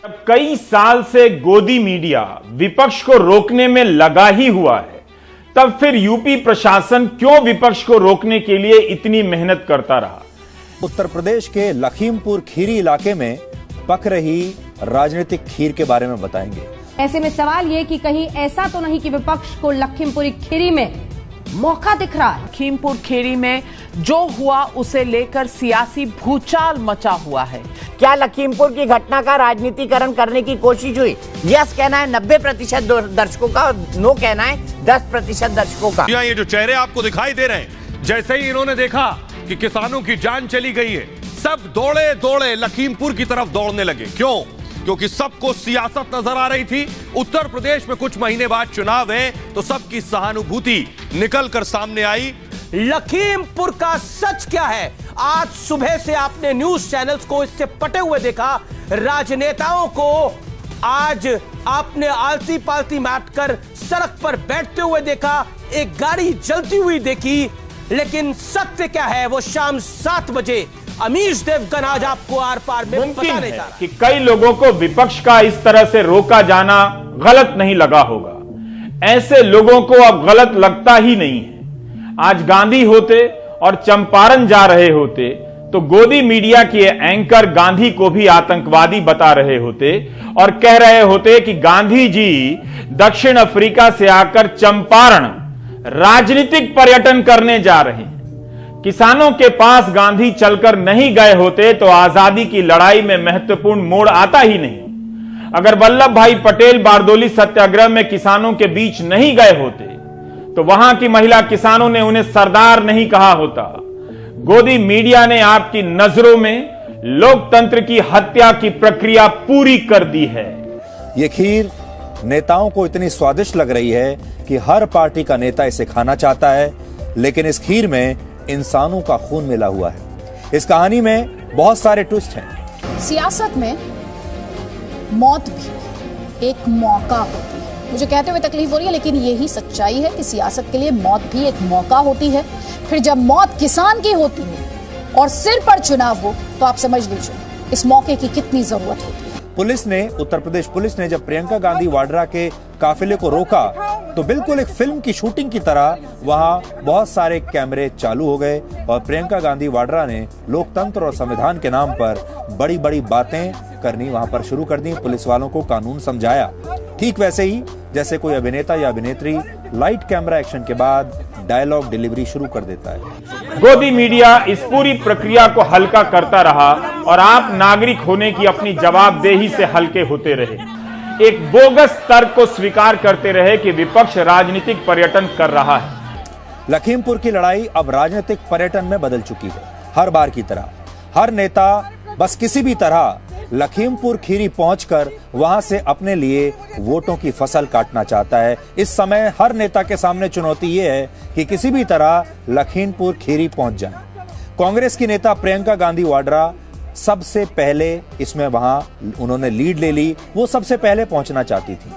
अब कई साल से गोदी मीडिया विपक्ष को रोकने में लगा ही हुआ है, तब फिर यूपी प्रशासन क्यों विपक्ष को रोकने के लिए इतनी मेहनत करता रहा? उत्तर प्रदेश के लखीमपुर खीरी इलाके में पक रही राजनीतिक खीर के बारे में बताएंगे। ऐसे में सवाल ये कि कहीं ऐसा तो नहीं कि विपक्ष को लखीमपुर खीरी में मौका दिख रहा है। लखीमपुर खीरी में जो हुआ उसे लेकर सियासी भूचाल मचा हुआ है। क्या लखीमपुर की घटना का राजनीतिकरण करने की कोशिश हुई? यस कहना है 90% दर्शकों का, नो कहना है 10% दर्शकों का। ये जो चेहरे आपको दिखाई दे रहे हैं, जैसे ही इन्होंने देखा कि किसानों की जान चली गई है, सब दौड़े दौड़े लखीमपुर की तरफ दौड़ने लगे। क्यों? क्योंकि सबको सियासत नजर आ रही थी। उत्तर प्रदेश में कुछ महीने बाद चुनाव है, तो सबकी सहानुभूति निकलकर सामने आई। लखीमपुर का सच क्या है? आज सुबह से आपने न्यूज चैनल्स को इससे पटे हुए देखा। राजनेताओं को आज आपने आलती पालती मारकर सड़क पर बैठते हुए देखा, एक गाड़ी जलती हुई देखी। लेकिन सत्य क्या है वो शाम 7 बजे अमीश देवगन आज आपको आर पार में मुमकिन बताने है जा रहा है कि कई लोगों को विपक्ष का इस तरह से रोका जाना गलत नहीं लगा होगा। ऐसे लोगों को अब गलत लगता ही नहीं है। आज गांधी होते और चंपारण जा रहे होते तो गोदी मीडिया के एंकर गांधी को भी आतंकवादी बता रहे होते और कह रहे होते कि गांधी जी दक्षिण अफ्रीका से आकर चंपारण राजनीतिक पर्यटन करने जा रहे हैं। किसानों के पास गांधी चलकर नहीं गए होते तो आजादी की लड़ाई में महत्वपूर्ण मोड़ आता ही नहीं। अगर वल्लभ भाई पटेल बारदोली सत्याग्रह में किसानों के बीच नहीं गए होते तो वहां की महिला किसानों ने उन्हें सरदार नहीं कहा होता। गोदी मीडिया ने आपकी नजरों में लोकतंत्र की हत्या की प्रक्रिया पूरी कर दी है। ये खीर नेताओं को इतनी स्वादिष्ट लग रही है कि हर पार्टी का नेता इसे खाना चाहता है, लेकिन इस खीर में इंसानों का खून मिला हुआ है। इस कहानी में बहुत सारे ट्विस्ट हैं। सियासत में मौत भी एक मौका होती है। मुझे कहते हुए तकलीफ हो रही है, लेकिन यही सच्चाई है कि सियासत के लिए मौत भी एक मौका होती है। फिर जब मौत किसान की होती है और सिर पर चुनाव हो, तो आप समझ लीजिए इस मौके की कितनी जरूरत होती है। उत्तर प्रदेश पुलिस ने जब प्रियंका गांधी वाड्रा के काफिले को रोका तो बिल्कुल एक फिल्म की शूटिंग की तरह वहां बहुत सारे कैमरे चालू हो गए और प्रियंका गांधी वाड्रा ने लोकतंत्र और संविधान के नाम पर बड़ी बड़ी बातें करनी वहां पर शुरू कर दी। पुलिस वालों को कानून समझाया, ठीक वैसे ही जैसे कोई अभिनेता या अभिनेत्री लाइट कैमरा एक्शन के बाद डायलॉग डिलीवरी शुरू कर देता है। गोदी मीडिया इस पूरी प्रक्रिया को हल्का करता रहा और आप नागरिक होने की अपनी जवाबदेही से हल्के होते रहे। एक बोगस तर्क को स्वीकार करते रहे कि विपक्ष राजनीतिक पर्यटन कर रहा है। लखीमपुर की लड़ाई अब राजनीतिक पर्यटन में बदल चुकी है। हर बार की तरह हर नेता बस किसी भी तरह लखीमपुर खीरी पहुंचकर वहां से अपने लिए वोटों की फसल काटना चाहता है। इस समय हर नेता के सामने चुनौती यह है कि किसी भी तरह लखीमपुर खीरी पहुंच जाए। कांग्रेस की नेता प्रियंका गांधी वाड्रा सबसे पहले इसमें वहां उन्होंने लीड ले ली। वो सबसे पहले पहुंचना चाहती थी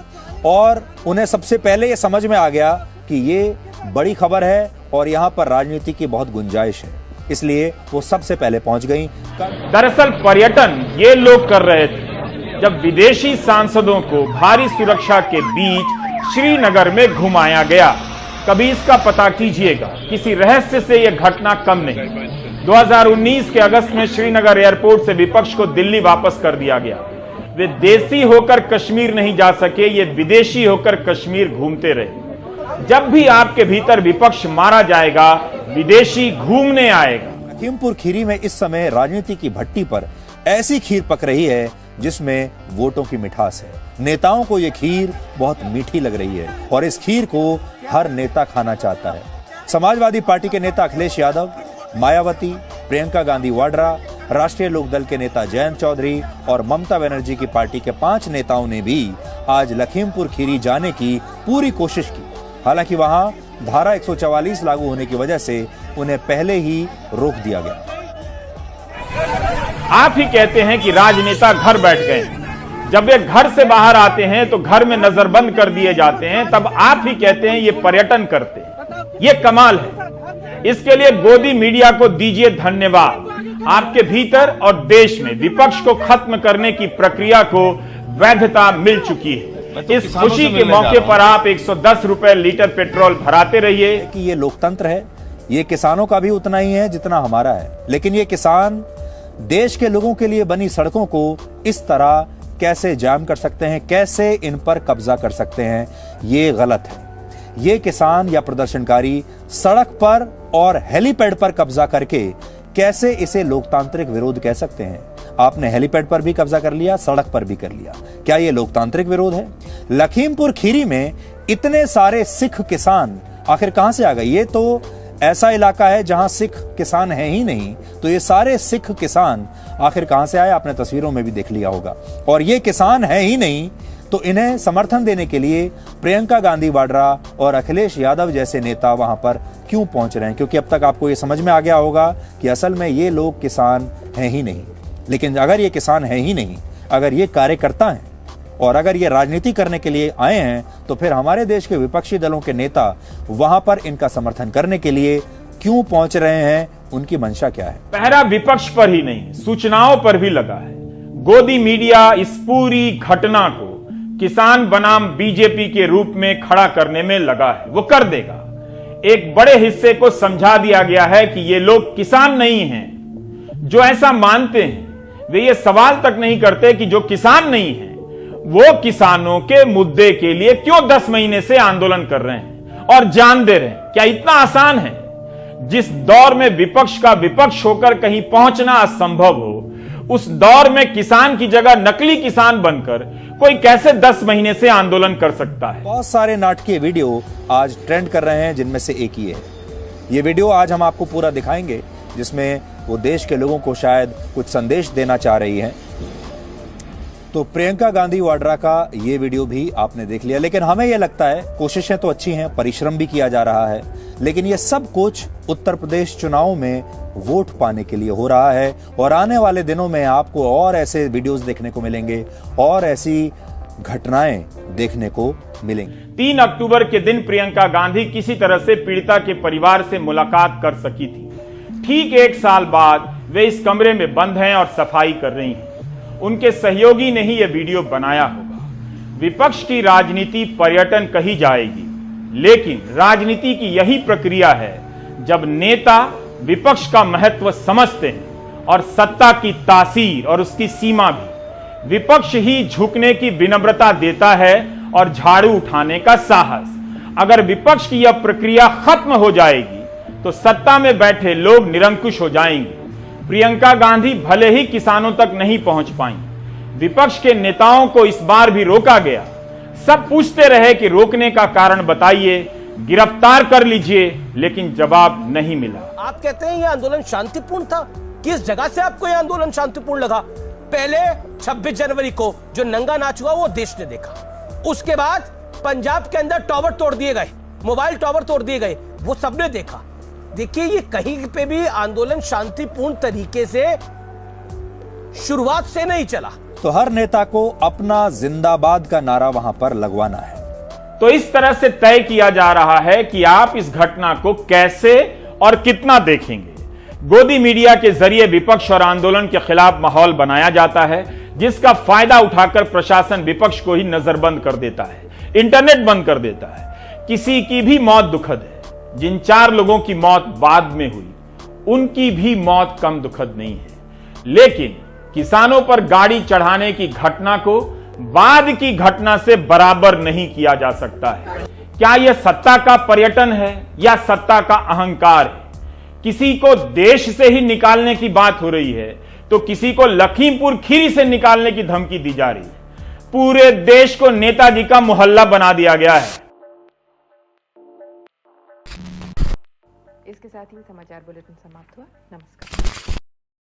और उन्हें सबसे पहले ये समझ में आ गया कि ये बड़ी खबर है और यहां पर राजनीति की बहुत गुंजाइश है, इसलिए वो सबसे पहले पहुंच गई। दरअसल पर्यटन ये लोग कर रहे थे जब विदेशी सांसदों को भारी सुरक्षा के बीच श्रीनगर में घुमाया गया। कभी इसका पता कीजिएगा, किसी रहस्य से यह घटना कम नहीं। 2019 के अगस्त में श्रीनगर एयरपोर्ट से विपक्ष को दिल्ली वापस कर दिया गया। वे देसी होकर कश्मीर नहीं जा सके, ये विदेशी होकर कश्मीर घूमते रहे। जब भी आपके भीतर विपक्ष मारा जाएगा, विदेशी घूमने आएगा। लखीमपुर खीरी में इस समय राजनीति की भट्टी पर ऐसी खीर पक रही है जिसमें वोटों की मिठास है। नेताओं को यह खीर बहुत मीठी लग रही है और इस खीर को हर नेता खाना चाहता है। समाजवादी पार्टी के नेता अखिलेश यादव, मायावती, प्रियंका गांधी वाड्रा, राष्ट्रीय लोकदल के नेता जयंत चौधरी और ममता बनर्जी की पार्टी के 5 नेताओं ने भी आज लखीमपुर खीरी जाने की पूरी कोशिश की। हालांकि वहां धारा 144 लागू होने की वजह से उन्हें पहले ही रोक दिया गया। आप ही कहते हैं कि राजनेता घर बैठ गए। जब वे घर से बाहर आते हैं तो घर में नजरबंद कर दिए जाते हैं, तब आप ही कहते हैं ये पर्यटन करते हैं। ये कमाल है। इसके लिए गोदी मीडिया को दीजिए धन्यवाद। आपके भीतर और देश में विपक्ष को खत्म करने की प्रक्रिया को वैधता मिल चुकी है। इस खुशी के मौके पर आप 110 रुपए लीटर पेट्रोल भराते रहिए। कि ये लोकतंत्र है, ये किसानों का भी उतना ही है जितना हमारा है, लेकिन ये किसान देश के लोगों के लिए बनी सड़कों को इस तरह कैसे जाम कर सकते हैं, कैसे इन पर कब्जा कर सकते हैं, ये गलत है। ये किसान या प्रदर्शनकारी सड़क पर और हेलीपैड पर कब्जा करके कैसे इसे लोकतांत्रिक विरोध कह सकते हैं? आपने हेलीपैड पर भी कब्जा कर लिया, सड़क पर भी कर लिया, क्या यह लोकतांत्रिक विरोध है? लखीमपुर खीरी में इतने सारे सिख किसान आखिर कहां से आ गए? ये तो ऐसा इलाका है जहां सिख किसान है ही नहीं, तो ये सारे सिख किसान आखिर कहां से आए? आपने तस्वीरों में भी देख लिया होगा। और ये किसान है ही नहीं तो इन्हें समर्थन देने के लिए प्रियंका गांधी वाड्रा और अखिलेश यादव जैसे नेता वहां पर क्यों पहुंच रहे हैं? क्योंकि अब तक आपको ये समझ में आ गया होगा कि असल में ये लोग किसान हैं ही नहीं। लेकिन अगर ये किसान है ही नहीं, अगर ये कार्यकर्ता हैं और अगर ये राजनीति करने के लिए आए हैं, तो फिर हमारे देश के विपक्षी दलों के नेता वहां पर इनका समर्थन करने के लिए क्यों पहुंच रहे हैं? उनकी मंशा क्या है? पहरा विपक्ष पर ही नहीं, सूचनाओं पर भी लगा है। गोदी मीडिया इस पूरी घटना को किसान बनाम बीजेपी के रूप में खड़ा करने में लगा है। वो कर देगा। एक बड़े हिस्से को समझा दिया गया है कि ये लोग किसान नहीं हैं। जो ऐसा मानते हैं वे ये सवाल तक नहीं करते कि जो किसान नहीं है वो किसानों के मुद्दे के लिए क्यों 10 महीने से आंदोलन कर रहे हैं और जान दे रहे हैं। क्या इतना आसान है? जिस दौर में विपक्ष का विपक्ष होकर कहीं पहुंचना असंभव हो, उस दौर में किसान की जगह नकली किसान बनकर कोई कैसे 10 महीने से आंदोलन कर सकता है? बहुत सारे नाटकीय वीडियो आज ट्रेंड कर रहे हैं, जिनमें से एक ही है ये वीडियो। आज हम आपको पूरा दिखाएंगे, जिसमें वो देश के लोगों को शायद कुछ संदेश देना चाह रही हैं। तो प्रियंका गांधी वाड्रा का ये वीडियो भी आपने देख लिया, लेकिन हमें यह लगता है कोशिशें तो अच्छी हैं, परिश्रम भी किया जा रहा है, लेकिन ये सब कुछ उत्तर प्रदेश चुनाव में वोट पाने के लिए हो रहा है। और आने वाले दिनों में आपको और ऐसे वीडियोस देखने को मिलेंगे और ऐसी घटनाएं देखने को मिलेंगी। 3 अक्टूबर के दिन प्रियंका गांधी किसी तरह से पीड़िता के परिवार से मुलाकात कर सकी थी। ठीक 1 साल बाद वे इस कमरे में बंद हैं और सफाई कर रही हैं। उनके सहयोगी ने ही यह वीडियो बनाया होगा। विपक्ष की राजनीति पर्यटन कही जाएगी, लेकिन राजनीति की यही प्रक्रिया है जब नेता विपक्ष का महत्व समझते हैं और सत्ता की तासीर और उसकी सीमा भी। विपक्ष ही झुकने की विनम्रता देता है और झाड़ू उठाने का साहस। अगर विपक्ष की यह प्रक्रिया खत्म हो जाएगी तो सत्ता में बैठे लोग निरंकुश हो जाएंगे। प्रियंका गांधी भले ही किसानों तक नहीं पहुंच पाई, विपक्ष के नेताओं को इस बार भी रोका गया। सब पूछते रहे कि रोकने का कारण बताइए, गिरफ्तार कर लीजिए, लेकिन जवाब नहीं मिला। आप कहते हैं यह आंदोलन शांतिपूर्ण था। किस जगह से आपको यह आंदोलन शांतिपूर्ण लगा? पहले 26 जनवरी को जो नंगा नाच हुआ वो देश ने देखा। उसके बाद पंजाब के अंदर टावर तोड़ दिए गए, मोबाइल टावर तोड़ दिए गए, वो सबने देखा। देखिए, ये कहीं पे भी आंदोलन शांतिपूर्ण तरीके से शुरुआत से नहीं चला। तो हर नेता को अपना जिंदाबाद का नारा वहां पर लगवाना है। तो इस तरह से तय किया जा रहा है कि आप इस घटना को कैसे और कितना देखेंगे। गोदी मीडिया के जरिए विपक्ष और आंदोलन के खिलाफ माहौल बनाया जाता है, जिसका फायदा उठाकर प्रशासन विपक्ष को ही नजरबंद कर देता है, इंटरनेट बंद कर देता है। किसी की भी मौत दुखद है। जिन 4 लोगों की मौत बाद में हुई, उनकी भी मौत कम दुखद नहीं है। लेकिन किसानों पर गाड़ी चढ़ाने की घटना को बाद की घटना से बराबर नहीं किया जा सकता है। क्या यह सत्ता का पर्यटन है या सत्ता का अहंकार है? किसी को देश से ही निकालने की बात हो रही है तो किसी को लखीमपुर खीरी से निकालने की धमकी दी जा रही है। पूरे देश को नेताजी का मोहल्ला बना दिया गया है। इसके साथ ही समाचार बुलेटिन समाप्त हुआ। नमस्कार।